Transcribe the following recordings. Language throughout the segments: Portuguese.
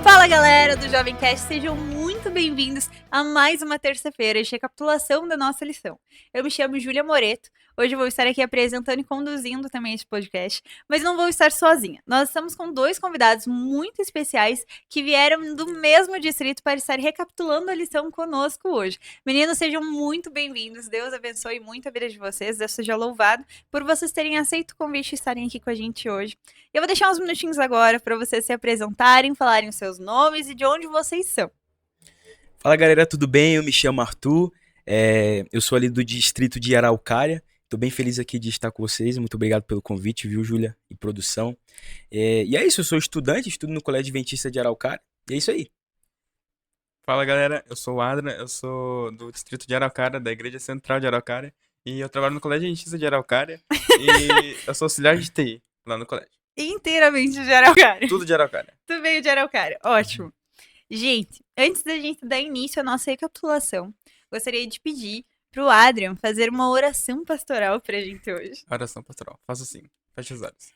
Fala galera do Jovem Cast, sejam muito bem-vindos a mais uma terça-feira de recapitulação da nossa lição. Eu me chamo Júlia Moreto, hoje eu vou estar aqui apresentando e conduzindo também este podcast, mas não vou estar sozinha. Nós estamos com dois convidados muito especiais que vieram do mesmo distrito para estar recapitulando a lição conosco hoje. Meninos, sejam muito bem-vindos, Deus abençoe muito a vida de vocês, Deus seja louvado por vocês terem aceito o convite e estarem aqui com a gente hoje. Eu vou deixar uns minutinhos agora para vocês se apresentarem, falarem os seus nomes e de onde vocês são. Fala galera, tudo bem? Eu me chamo Arthur, eu sou ali do distrito de Araucária. Tô bem feliz aqui de estar com vocês, muito obrigado pelo convite, viu, Júlia, e produção. E é isso, eu sou estudante, estudo no Colégio Adventista de Araucária, e é isso aí. Fala galera, eu sou o Adra, eu sou do distrito de Araucária, da Igreja Central de Araucária, e eu trabalho no Colégio Adventista de Araucária, e eu sou auxiliar de TI lá no colégio. Inteiramente de Araucária. Tudo de Araucária. Tudo veio de Araucária, ótimo. Gente, antes da gente dar início à nossa recapitulação, gostaria de pedir pro Adrian fazer uma oração pastoral pra gente hoje. Oração pastoral, faça assim, feche os olhos.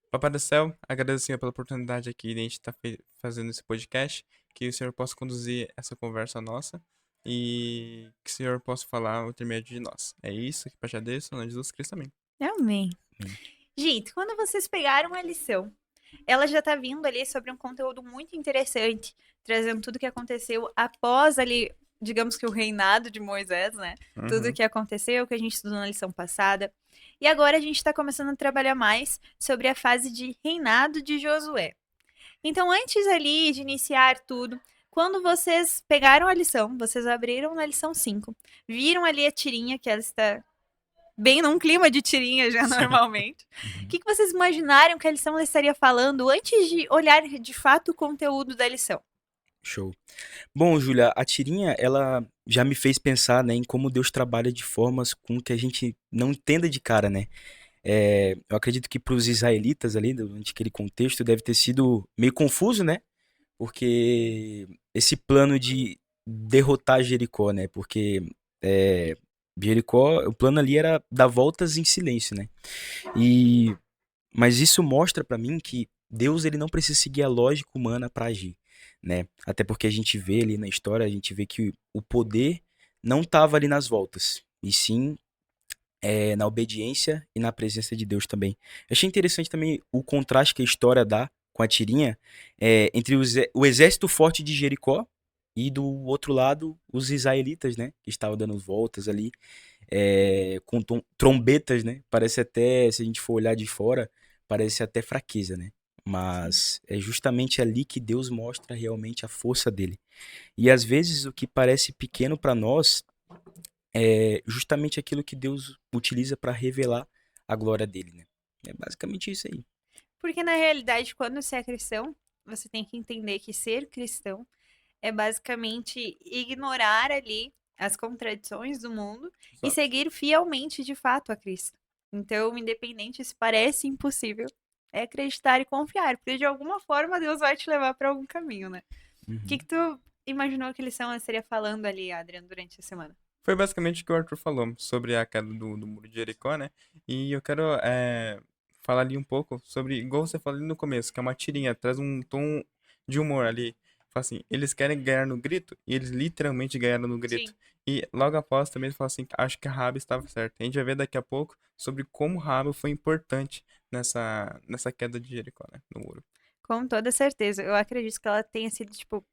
Papai do céu, agradeço, Senhor, pela oportunidade aqui de a gente estar fazendo esse podcast, que o Senhor possa conduzir essa conversa nossa e que o Senhor possa falar o intermédio de nós. É isso que eu te agradeço, em nome de Jesus Cristo, amém. Amém. Gente, quando vocês pegaram a lição, ela já tá vindo ali sobre um conteúdo muito interessante, trazendo tudo que aconteceu após ali, digamos que o reinado de Moisés, né? Tudo o que aconteceu, que a gente estudou na lição passada. E agora a gente tá começando a trabalhar mais sobre a fase de reinado de Josué. Então, antes ali de iniciar tudo, quando vocês pegaram a lição, vocês abriram na lição 5, viram ali a tirinha, que ela está bem num clima de tirinha já normalmente. O que vocês imaginaram que a lição estaria falando antes de olhar de fato o conteúdo da lição? Show. Bom, Júlia, a tirinha, ela já me fez pensar, né, em como Deus trabalha de formas com que a gente não entenda de cara, né? Eu acredito que para os israelitas ali, durante aquele contexto, deve ter sido meio confuso, né? Porque esse plano de derrotar Jericó, né? Porque Jericó, o plano ali era dar voltas em silêncio, né? Mas isso mostra pra mim que Deus, ele não precisa seguir a lógica humana para agir, né? Até porque a gente vê ali na história, a gente vê que o poder não estava ali nas voltas, e sim na obediência e na presença de Deus também. Eu achei interessante também o contraste que a história dá com a tirinha entre o exército forte de Jericó e do outro lado os israelitas, né, que estavam dando voltas ali com trombetas, né? Parece até, se a gente for olhar de fora, parece até fraqueza, né? Mas é justamente ali que Deus mostra realmente a força dele. E às vezes o que parece pequeno para nós é justamente aquilo que Deus utiliza para revelar a glória dele, né? É basicamente isso aí. Porque na realidade, quando você é cristão, você tem que entender que ser cristão é basicamente ignorar ali as contradições do mundo e Exato. seguir fielmente de fato a Cristo. Então, independente se parece impossível, é acreditar e confiar, porque de alguma forma Deus vai te levar para algum caminho, né? O que tu imaginou que lição estaria falando ali, Adriano, durante a semana? Foi basicamente o que o Arthur falou sobre a queda do muro de Jericó, né? E eu quero falar ali um pouco sobre, igual você falou ali no começo, que é uma tirinha, traz um tom de humor ali. Fala assim, eles querem ganhar no grito, e eles literalmente ganharam no grito. Sim. E logo após também ele fala assim, acho que a Raabe estava certa. A gente vai ver daqui a pouco sobre como Raabe foi importante nessa queda de Jericó, né? No muro. Com toda certeza. Eu acredito que ela tenha sido, tipo,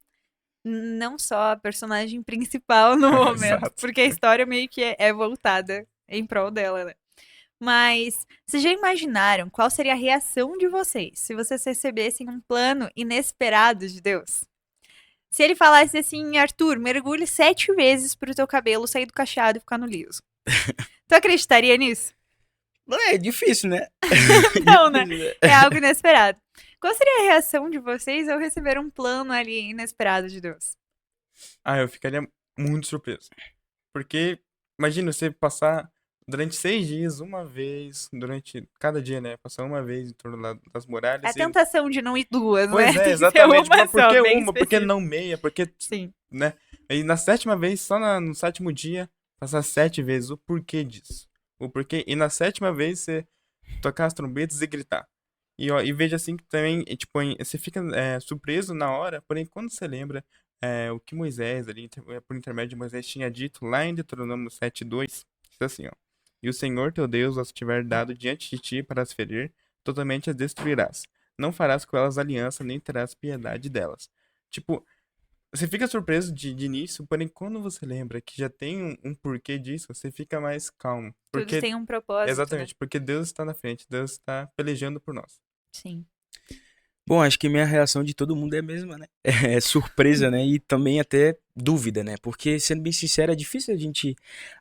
não só a personagem principal no momento, Exato. porque a história meio que é voltada em prol dela, né? Mas vocês já imaginaram qual seria a reação de vocês se vocês recebessem um plano inesperado de Deus? Se ele falasse assim, Arthur, mergulhe 7 vezes pro teu cabelo sair do cacheado e ficar no liso. Tu acreditaria nisso? É difícil, né? Não, né? É algo inesperado. Qual seria a reação de vocês ao receber um plano ali inesperado de Deus? Eu ficaria muito surpreso. Porque, imagina você passar durante 6 dias, uma vez, durante cada dia, né? Passar uma vez em torno das muralhas. É a tentação de não ir duas, Pois né? é, Tem que ser exatamente. uma Mas por só, que bem uma? Por que específico. não meia? Porque, Sim. né? E na 7ª vez, só no 7º dia, passar 7 vezes. O porquê disso? o porquê, e na sétima vez você tocar as trombetas e gritar. E, ó, e veja assim que também, tipo, você fica surpreso na hora, porém quando você lembra o que Moisés, ali, por intermédio de Moisés, tinha dito lá em Deuteronômio 7:2, diz assim, ó. E o Senhor teu Deus as tiver dado diante de ti para as ferir, totalmente as destruirás. Não farás com elas aliança, nem terás piedade delas. Tipo, você fica surpreso de início, porém quando você lembra que já tem um porquê disso, você fica mais calmo. Tudo Porque, tem um propósito, né? exatamente, porque Deus está na frente, Deus está pelejando por nós. Sim. Bom, acho que minha reação de todo mundo é a mesma, né? É surpresa, né? E também até dúvida, né? Porque, sendo bem sincero, é difícil a gente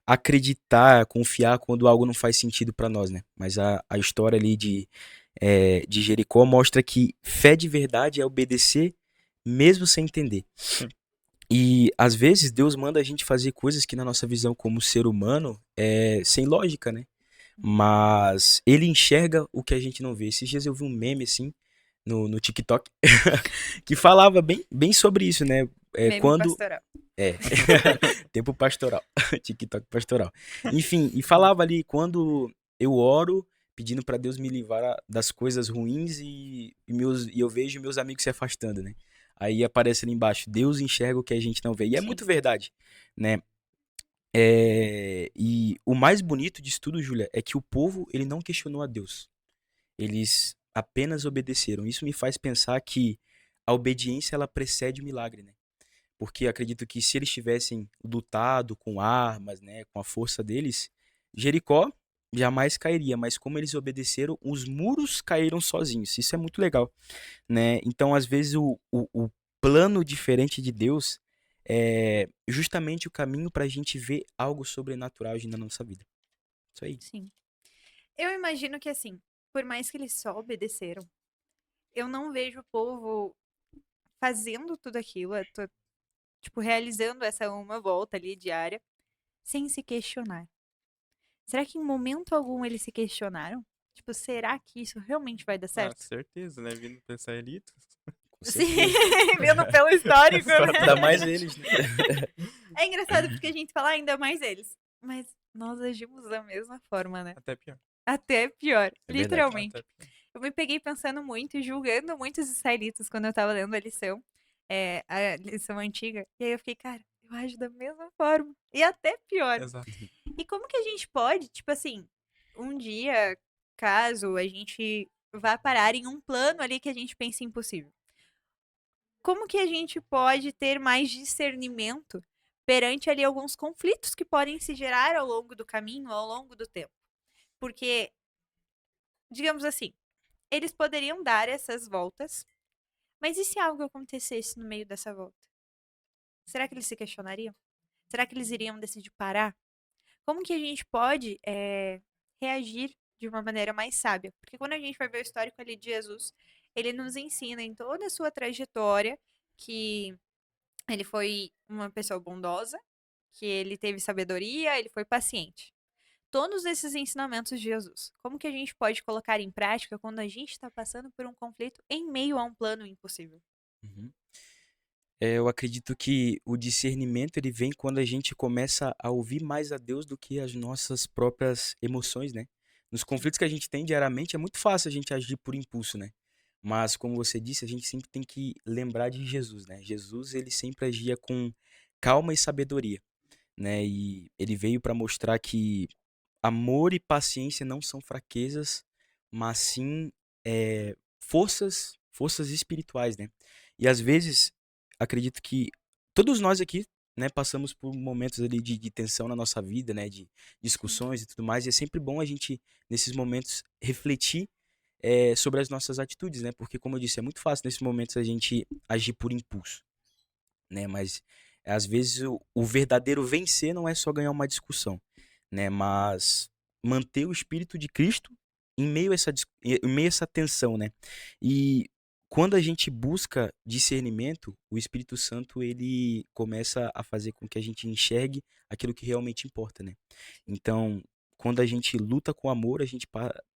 acreditar, confiar quando algo não faz sentido pra nós, né? Mas a história ali de Jericó mostra que fé de verdade é obedecer mesmo sem entender. Sim, E às vezes Deus manda a gente fazer coisas que na nossa visão como ser humano é sem lógica, né? Mas ele enxerga o que a gente não vê. Esses dias eu vi um meme assim no TikTok que falava bem sobre isso, né? É, Meme quando. pastoral. É. Tempo pastoral. TikTok pastoral. Enfim, e falava ali, quando eu oro pedindo pra Deus me livrar das coisas ruins e eu vejo meus amigos se afastando, né? Aí aparece ali embaixo, Deus enxerga o que a gente não vê. E é Sim. muito verdade, né? E o mais bonito disso tudo, Júlia, é que o povo, ele não questionou a Deus. Eles apenas obedeceram. Isso me faz pensar que a obediência, ela precede o milagre, né? Porque acredito que se eles tivessem lutado com armas, né, com a força deles, Jericó jamais cairia, mas como eles obedeceram, os muros caíram sozinhos. Isso é muito legal, né? Então, às vezes, o plano diferente de Deus é justamente o caminho para a gente ver algo sobrenatural agindo na nossa vida. Isso aí. Sim. Eu imagino que assim, por mais que eles só obedeceram, eu não vejo o povo fazendo tudo aquilo, tipo, realizando essa uma volta ali diária, sem se questionar. Será que em momento algum eles se questionaram? Tipo, será que isso realmente vai dar ah, certo? certeza, né? Vindo para israelitas. Com Sim, certeza. vendo pelo histórico, Ainda né? mais eles, né? É engraçado porque a gente fala ainda mais eles. Mas nós agimos da mesma forma, né? Até pior. Até pior, É verdade. Até literalmente. pior. Eu me peguei pensando muito e julgando muitos israelitas quando eu tava lendo a lição antiga. E aí eu fiquei, cara, eu ajo da mesma forma. E até pior. Exato. E como que a gente pode, tipo assim, um dia, caso a gente vá parar em um plano ali que a gente pense impossível, como que a gente pode ter mais discernimento perante ali alguns conflitos que podem se gerar ao longo do caminho, ao longo do tempo? Porque, digamos assim, eles poderiam dar essas voltas, mas e se algo acontecesse no meio dessa volta? Será que eles se questionariam? Será que eles iriam decidir parar? Como que a gente pode reagir de uma maneira mais sábia? Porque quando a gente vai ver o histórico ali de Jesus, ele nos ensina em toda a sua trajetória que ele foi uma pessoa bondosa, que ele teve sabedoria, ele foi paciente. Todos esses ensinamentos de Jesus, como que a gente pode colocar em prática quando a gente está passando por um conflito em meio a um plano impossível? Uhum. Eu acredito que o discernimento ele vem quando a gente começa a ouvir mais a Deus do que as nossas próprias emoções, né? Nos Sim, conflitos que a gente tem diariamente é muito fácil a gente agir por impulso, né? Mas como você disse, a gente sempre tem que lembrar de Jesus, né? Jesus ele sempre agia com calma e sabedoria, né? E ele veio para mostrar que amor e paciência não são fraquezas, mas sim forças espirituais, né? E às vezes, acredito que todos nós aqui, né, passamos por momentos ali de tensão na nossa vida, né, de sim, discussões e tudo mais, e é sempre bom a gente, nesses momentos, refletir sobre as nossas atitudes, né? Porque, como eu disse, é muito fácil nesses momentos a gente agir por impulso, né? Mas às vezes o verdadeiro vencer não é só ganhar uma discussão, né? Mas manter o espírito de Cristo em meio a essa tensão, né? E quando a gente busca discernimento, o Espírito Santo ele começa a fazer com que a gente enxergue aquilo que realmente importa, né? Então, quando a gente luta com amor, a gente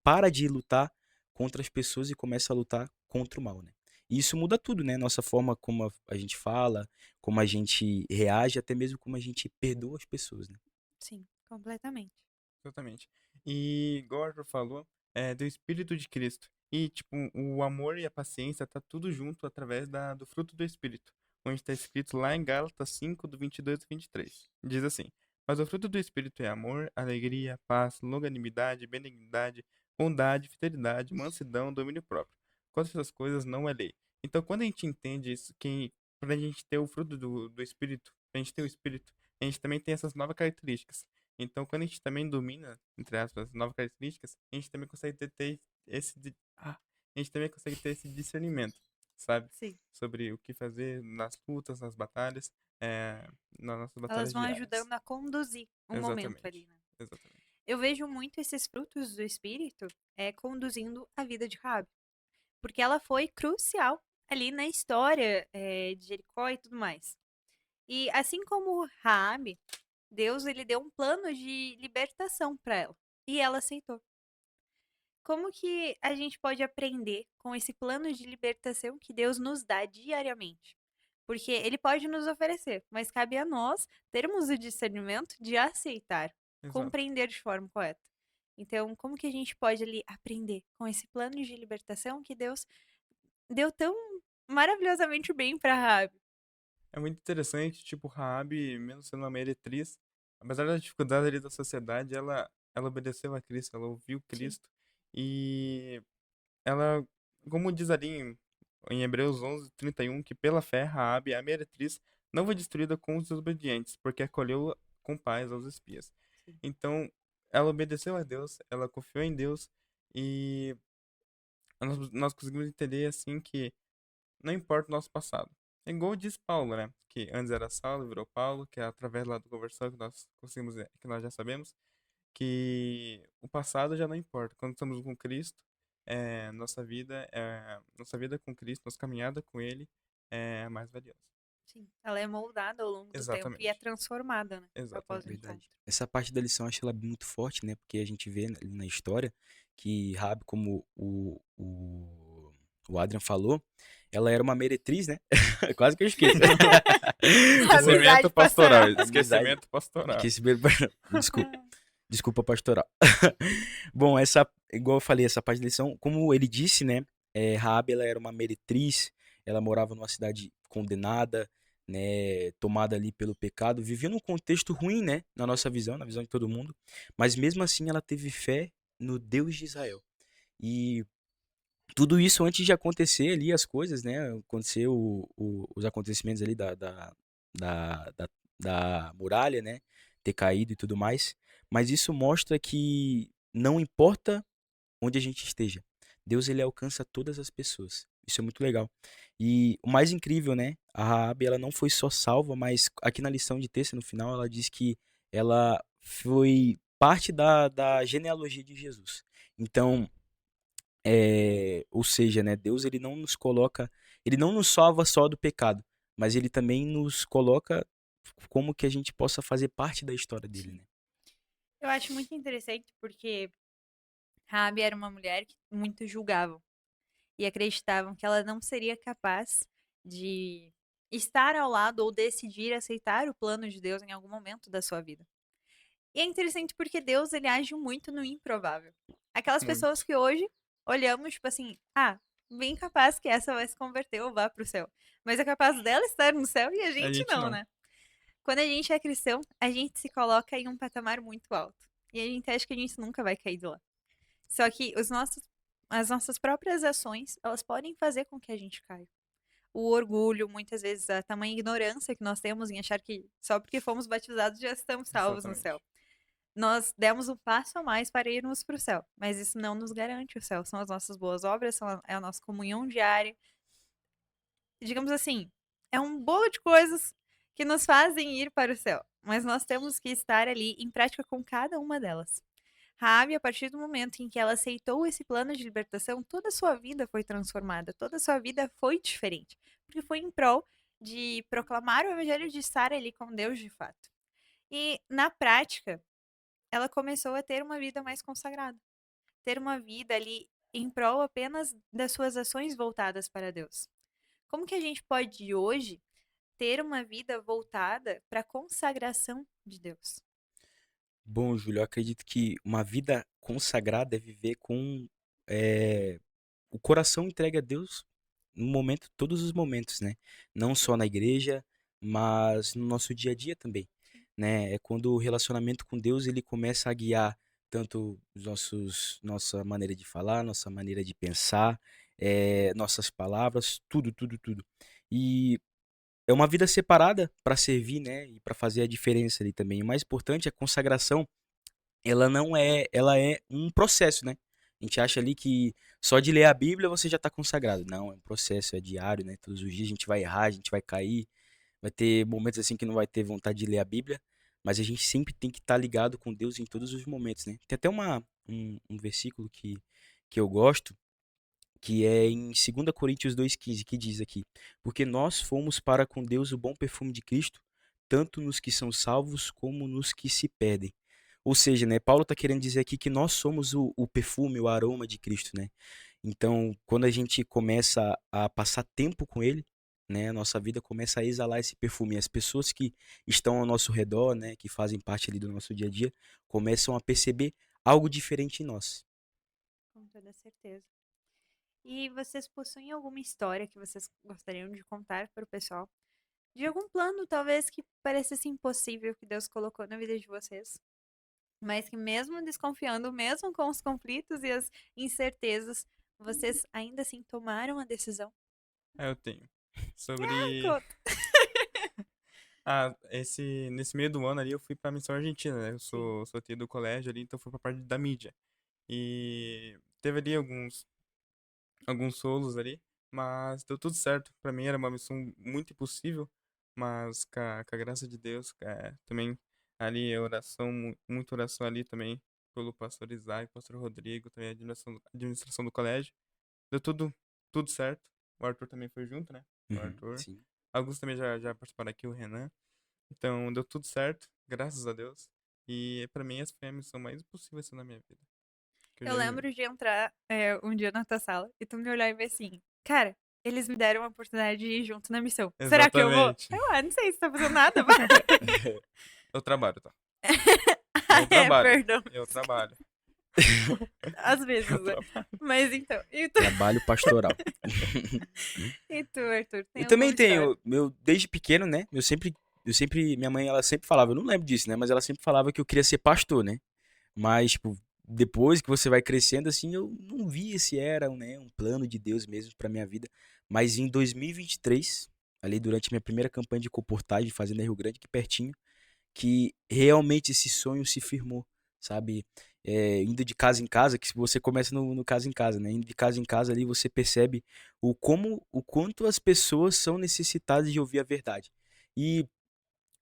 para de lutar contra as pessoas e começa a lutar contra o mal, né? E isso muda tudo, né? Nossa forma como a gente fala, como a gente reage, até mesmo como a gente perdoa as pessoas, né? sim, completamente. Exatamente. E, igual o Arthur falou, é do Espírito de Cristo. E, tipo, o amor e a paciência tá tudo junto através do fruto do Espírito. Onde está escrito lá em Gálatas 5, do 22 ao 23. Diz assim: Mas o fruto do Espírito é amor, alegria, paz, longanimidade, benignidade, bondade, fidelidade, mansidão, domínio próprio. Quanto essas coisas não é lei. Então, quando a gente entende isso, que pra gente ter o fruto do Espírito, pra gente ter o Espírito, a gente também tem essas novas características. Então, quando a gente também domina, entre aspas, novas características, a gente também consegue ter a gente também consegue ter esse discernimento, sabe? Sim. Sobre o que fazer nas lutas, nas batalhas, nas nossas Elas batalhas vão diárias. ajudando a conduzir o momento ali, Exatamente. né? Exatamente. Eu vejo muito esses frutos do Espírito conduzindo a vida de Rabi. Porque ela foi crucial ali na história de Jericó e tudo mais. E assim como Raabe, Deus ele deu um plano de libertação para ela. E ela aceitou. Como que a gente pode aprender com esse plano de libertação que Deus nos dá diariamente? Porque ele pode nos oferecer, mas cabe a nós termos o discernimento de aceitar, Exato. compreender de forma correta. Então, como que a gente pode ali aprender com esse plano de libertação que Deus deu tão maravilhosamente bem para Raabe? É muito interessante, tipo, Raabe, mesmo sendo uma meretriz, apesar da dificuldade ali da sociedade, ela obedeceu a Cristo, ela ouviu Sim. Cristo e ela, como diz ali em Hebreus 11:31, que pela fé Raabe, a meretriz, não foi destruída com os desobedientes, porque acolheu com paz aos espias. Sim. Então, ela obedeceu a Deus, ela confiou em Deus e nós conseguimos entender assim que não importa o nosso passado. É igual diz Paulo, né? Que antes era Saulo, virou Paulo, que é através lá do conversão que nós conseguimos, que nós já sabemos, que o passado já não importa. Quando estamos com Cristo, nossa vida com Cristo, nossa caminhada com Ele é mais valiosa. Sim. Ela é moldada ao longo do tempo e é Exatamente. transformada, né? Após o Exatamente. encontro. Verdade. Essa parte da lição eu acho ela muito forte, né? Porque a gente vê ali na história que Rabi, como o Adrian falou, ela era uma meretriz, né? Quase que eu esqueço. Amizade Esquecimento pastoral. pastoral. Amizade. Esquecimento pastoral. Esquecimento. Desculpa. Desculpa, pastoral. Bom, igual eu falei, essa parte da lição, como ele disse, né? Raabe, ela era uma meretriz, ela morava numa cidade condenada, né? Tomada ali pelo pecado, vivia num contexto ruim, né? Na nossa visão, na visão de todo mundo. Mas mesmo assim, ela teve fé no Deus de Israel. E tudo isso antes de acontecer ali as coisas, né? Aconteceu os acontecimentos ali da, da, da muralha, né? Ter caído e tudo mais. Mas isso mostra que não importa onde a gente esteja, Deus ele alcança todas as pessoas. Isso é muito legal. E o mais incrível, né? A Raabe, ela não foi só salva, mas aqui na lição de texto, no final, ela diz que ela foi parte da genealogia de Jesus. Então, ou seja, né, Deus ele não nos coloca, ele não nos salva só do pecado, mas ele também nos coloca como que a gente possa fazer parte da história dele, Sim. né? Eu acho muito interessante porque Rabi era uma mulher que muitos julgavam e acreditavam que ela não seria capaz de estar ao lado ou decidir aceitar o plano de Deus em algum momento da sua vida. E é interessante porque Deus ele age muito no improvável. Aquelas pessoas Muito. que hoje olhamos tipo assim, bem capaz que essa vai se converter ou vá pro céu. Mas é capaz dela estar no céu e a A gente gente não, não. né? Quando a gente é cristão, a gente se coloca em um patamar muito alto. E a gente acha que a gente nunca vai cair de lá. Só que as nossas próprias ações, elas podem fazer com que a gente caia. O orgulho, muitas vezes, a tamanha ignorância que nós temos em achar que só porque fomos batizados já estamos salvos no céu. Exatamente. Nós demos um passo a mais para irmos para o céu, mas isso não nos garante o céu. São as nossas boas obras, é a nossa comunhão diária. Digamos assim, é um bolo de coisas que nos fazem ir para o céu, mas nós temos que estar ali em prática com cada uma delas. Rabi, a partir do momento em que ela aceitou esse plano de libertação, toda a sua vida foi transformada, toda a sua vida foi diferente, porque foi em prol de proclamar o evangelho, de estar ali com Deus de fato. E na prática, ela começou a ter uma vida mais consagrada, ter uma vida ali em prol apenas das suas ações voltadas para Deus. Como que a gente pode hoje ter uma vida voltada para a consagração de Deus? Bom, Júlio, eu acredito que uma vida consagrada é viver com eh, o coração entregue a Deus no momento, todos os momentos, né? Não só na igreja, mas no nosso dia a dia também, né? É quando o relacionamento com Deus ele começa a guiar tanto nossa maneira de falar, nossa maneira de pensar, nossas palavras, tudo, tudo, tudo. E é uma vida separada para servir, né? E para fazer a diferença ali também. O mais importante é a consagração ela não é, ela é um processo, né? A gente acha ali que só de ler a Bíblia você já está consagrado. Não, é um processo, é diário, né? Todos os dias a gente vai errar, a gente vai cair, vai ter momentos assim que não vai ter vontade de ler a Bíblia, mas a gente sempre tem que estar ligado com Deus em todos os momentos, né? Tem até um versículo que eu gosto, que é em 2 Coríntios 2,15, que diz aqui: Porque nós fomos para com Deus o bom perfume de Cristo, tanto nos que são salvos como nos que se perdem. Ou seja, né, Paulo está querendo dizer aqui que nós somos o perfume, o aroma de Cristo, né? Então, quando a gente começa a passar tempo com Ele, né, a nossa vida começa a exalar esse perfume. As pessoas que estão ao nosso redor, né, que fazem parte ali do nosso dia a dia, começam a perceber algo diferente em nós. Com toda certeza. E vocês possuem alguma história que vocês gostariam de contar para o pessoal? De algum plano, talvez, que parecesse impossível que Deus colocou na vida de vocês? Mas que mesmo desconfiando, mesmo com os conflitos e as incertezas, vocês ainda assim tomaram a decisão? Eu tenho. Sobre. Conta. Nesse meio do ano ali eu fui pra missão argentina, né? Eu Sim. sou tio do colégio ali, então fui pra parte da mídia. E teve ali alguns solos ali, mas deu tudo certo. Pra mim era uma missão muito impossível, mas com a graça de Deus, também ali a oração, muita oração ali também pelo pastor Isaac, pastor Rodrigo, também a administração do colégio. Deu tudo certo. O Arthur também foi junto, né? O Uhum, Arthur. sim. Alguns também já participaram aqui, o Renan. Então deu tudo certo, graças a Deus. E pra mim essa foi a missão mais impossível assim, na minha vida. Que eu Eu já lembro de entrar um dia na tua sala e tu me olhar e ver assim, cara, eles me deram a oportunidade de ir junto na missão. Será que eu vou? Exatamente. Não sei se tá fazendo nada. Vai. Eu trabalho, tá? Ah, Eu trabalho. perdão. Eu trabalho. Às vezes, Eu né? trabalho. Mas então, Trabalho pastoral. e tu, Arthur, tem Eu alguma também história? tenho, desde pequeno, né? Minha mãe, ela sempre falava, eu não lembro disso, né? Mas ela sempre falava que eu queria ser pastor, né? Mas, tipo, depois que você vai crescendo, assim, eu não via se era, né, um plano de Deus mesmo pra minha vida. Mas em 2023, ali durante minha primeira campanha de comportagem, fazendo Rio Grande, aqui pertinho, que realmente esse sonho se firmou, sabe? Indo de casa em casa, que você começa no casa em casa, né? Indo de casa em casa ali você percebe o quanto as pessoas são necessitadas de ouvir a verdade. E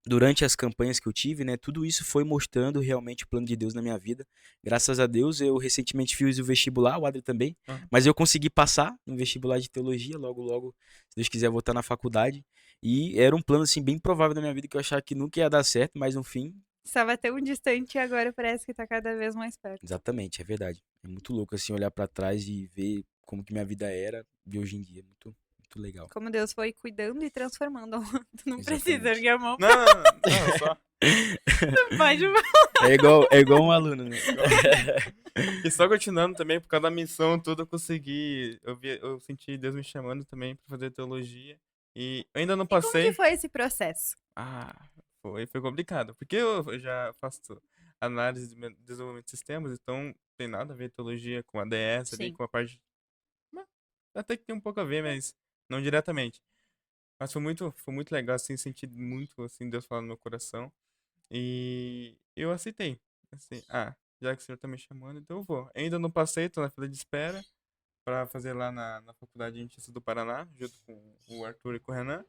durante as campanhas que eu tive, né, tudo isso foi mostrando realmente o plano de Deus na minha vida. Graças a Deus, eu recentemente fiz o vestibular, o Adri também, Ah, mas eu consegui passar no vestibular de teologia, logo, logo, se Deus quiser, voltar na faculdade. E era um plano, assim, bem provável na minha vida, que eu achava que nunca ia dar certo, mas no fim, Estava tão distante e agora parece que tá cada vez mais perto. exatamente, é verdade. É muito louco, assim, olhar pra trás e ver como que minha vida era de hoje em dia. Muito, muito legal. Como Deus foi cuidando e transformando. Tu não precisa Exatamente. erguer a mão, não, não, não, só. pode. É igual um aluno, né? E só continuando também, por causa da missão, tudo eu consegui. Eu senti Deus me chamando também pra fazer teologia. E eu ainda não E como que passei. foi esse processo? Foi complicado. Porque eu já faço análise de desenvolvimento de sistemas, então tem nada a ver teologia com a ADS ali, Sim. com a parte. Mas até que tem um pouco a ver, mas não diretamente. Mas foi muito legal, assim, senti muito, assim, Deus falar no meu coração. E eu aceitei. Assim, já que o senhor tá me chamando, então eu vou. Ainda não passei, tô na fila de espera pra fazer lá na Faculdade de Ciências do Paraná, junto com o Arthur e com o Renan.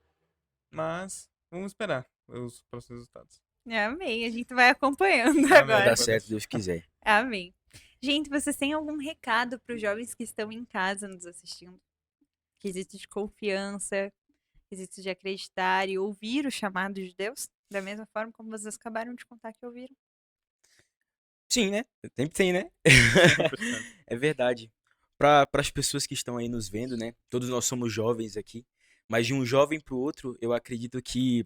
Mas vamos esperar os próximos resultados. Amém. A gente vai acompanhando Amém, Vai dar agora. pode certo, se deixar. Deus quiser. Amém. Gente, vocês têm algum recado para os jovens que estão em casa nos assistindo? Que existe de confiança, que existe de acreditar e ouvir o chamado de Deus? Da mesma forma como vocês acabaram de contar que ouviram. Sim, né? Sempre tem, né? 100%. É verdade. Para as pessoas que estão aí nos vendo, né? Todos nós somos jovens aqui, mas de um jovem para o outro, eu acredito que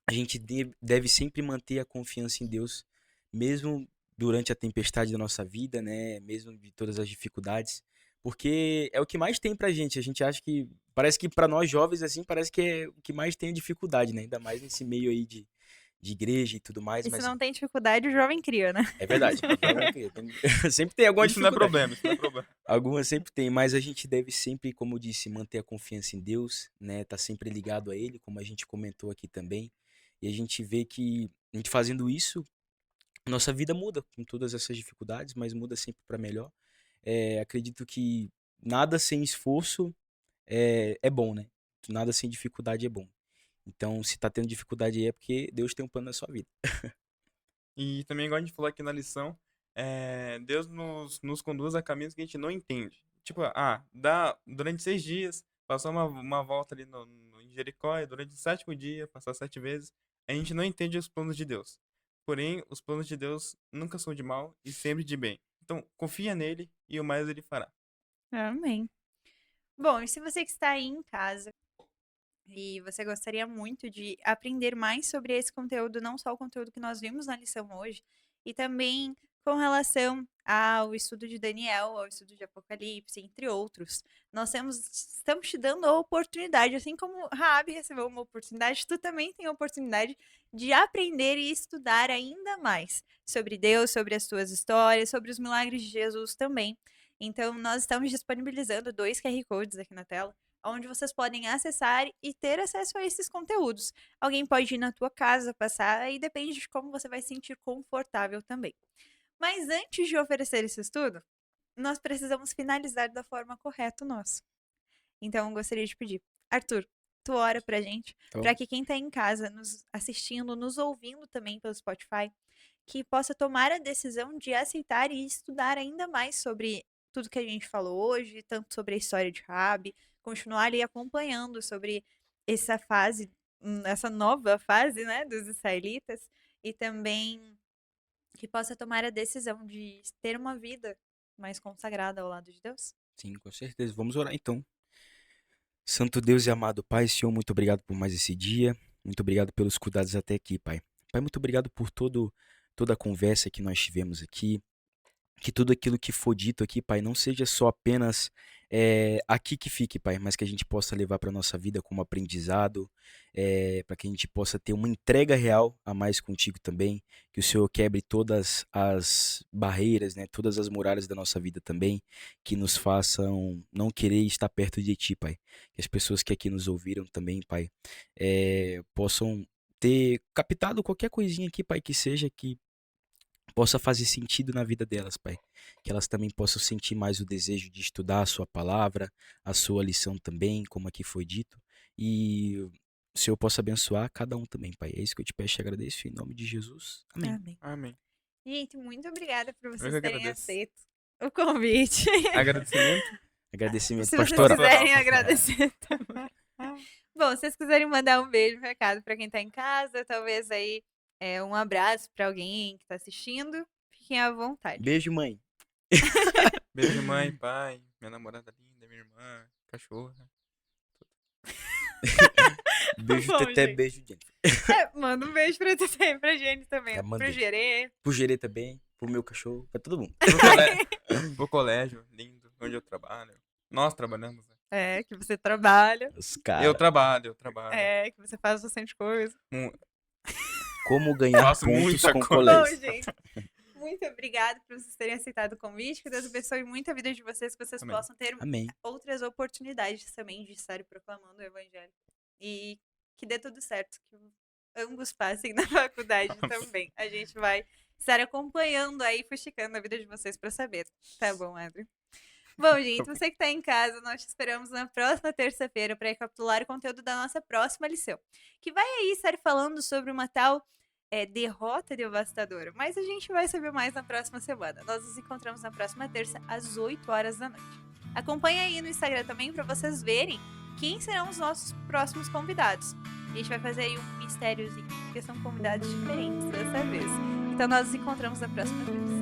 a gente deve sempre manter a confiança em Deus, mesmo durante a tempestade da nossa vida, né? Mesmo de todas as dificuldades, porque é o que mais tem pra gente. A gente acha que, parece que pra nós jovens, assim, parece que é o que mais tem dificuldade, né? Ainda mais nesse meio aí de igreja e tudo mais, E se mas não tem dificuldade, o jovem cria, né? é verdade. Sempre tem alguma Isso não é dificuldade. problema, isso não é problema. Algumas sempre tem, mas a gente deve sempre, como eu disse, manter a confiança em Deus, né? Tá sempre ligado a Ele, como a gente comentou aqui também. E a gente vê que a gente fazendo isso, nossa vida muda com todas essas dificuldades, mas muda sempre para melhor. Acredito que nada sem esforço é bom, né? Nada sem dificuldade é bom. Então, se tá tendo dificuldade aí é porque Deus tem um plano na sua vida. E também, igual a gente falou aqui na lição, Deus nos conduz a caminhos que a gente não entende. Tipo, durante 6 dias, passar uma volta ali em Jericó, e durante o 7º dia, passar 7 vezes. A gente não entende os planos de Deus. Porém, os planos de Deus nunca são de mal e sempre de bem. Então, confia nele e o mais ele fará. Amém. Bom, e se você que está aí em casa e você gostaria muito de aprender mais sobre esse conteúdo, não só o conteúdo que nós vimos na lição hoje, e também com relação ao estudo de Daniel, ao estudo de Apocalipse, entre outros, estamos te dando a oportunidade, assim como Raabe recebeu uma oportunidade, tu também tem a oportunidade de aprender e estudar ainda mais sobre Deus, sobre as tuas histórias, sobre os milagres de Jesus também. Então, nós estamos disponibilizando 2 QR Codes aqui na tela, onde vocês podem acessar e ter acesso a esses conteúdos. Alguém pode ir na tua casa passar e depende de como você vai se sentir confortável também. Mas antes de oferecer esse estudo, nós precisamos finalizar da forma correta o nosso. Então, eu gostaria de pedir, Arthur, tu ora pra gente, Tá bom? para que quem tá em casa nos assistindo, nos ouvindo também pelo Spotify, que possa tomar a decisão de aceitar e estudar ainda mais sobre tudo que a gente falou hoje, tanto sobre a história de Raabe, continuar ali acompanhando sobre essa fase, essa nova fase, né, dos israelitas, e também que possa tomar a decisão de ter uma vida mais consagrada ao lado de Deus. Sim, com certeza. Vamos orar então. Santo Deus e amado Pai, Senhor, muito obrigado por mais esse dia. Muito obrigado pelos cuidados até aqui, Pai. Pai, muito obrigado por toda a conversa que nós tivemos aqui. Que tudo aquilo que for dito aqui, Pai, não seja só apenas aqui que fique, Pai, mas que a gente possa levar para a nossa vida como aprendizado, para que a gente possa ter uma entrega real a mais contigo também, que o Senhor quebre todas as barreiras, né, todas as muralhas da nossa vida também, que nos façam não querer estar perto de Ti, Pai. Que as pessoas que aqui nos ouviram também, Pai, possam ter captado qualquer coisinha aqui, Pai, que seja que possa fazer sentido na vida delas, Pai. Que elas também possam sentir mais o desejo de estudar a sua palavra, a sua lição também, como aqui foi dito. E o Senhor possa abençoar cada um também, Pai. É isso que eu te peço e agradeço em nome de Jesus. Amém. Amém. Amém. Gente, muito obrigada por Eu vocês que terem agradeço. aceito o convite. Agradecimento. Agradecimento, Se vocês pastora. quiserem Pastoral. agradecer também. Bom, se vocês quiserem mandar um beijo, um recado para quem tá em casa, talvez aí um abraço para alguém que tá assistindo, fiquem à vontade. Beijo, mãe. Beijo, mãe, pai, minha namorada linda, minha irmã, cachorra. Beijo, Bom, Teté, gente. beijo, Jennifer. Manda um beijo pra Tetê e pra Jenny também, Já pro mandei. Gerê. Pro Gerê também, pro meu cachorro, pra todo mundo. Pro colégio lindo, onde eu trabalho. Nós trabalhamos, né? Que você trabalha, Os Eu caras. trabalho. que você faz bastante coisa. Como ganhar Faço pontos muita com coisa. Bom, colegas. gente, muito obrigada por vocês terem aceitado o convite. Que Deus abençoe muito a vida de vocês, que vocês Amém. possam ter Amém. outras oportunidades também de estarem proclamando o evangelho. E que dê tudo certo, que ambos passem na faculdade também. A gente vai estar acompanhando aí, fuxicando a vida de vocês para saber. Tá bom, André? Bom, gente, você que tá em casa, nós te esperamos na próxima terça-feira para recapitular o conteúdo da nossa próxima lição, que vai aí estar falando sobre uma tal derrota devastadora, mas a gente vai saber mais na próxima semana. Nós nos encontramos na próxima terça, às 8 horas da noite. Acompanhe aí no Instagram também para vocês verem quem serão os nossos próximos convidados. A gente vai fazer aí um mistériozinho, porque são convidados diferentes dessa vez. Então nós nos encontramos na próxima terça.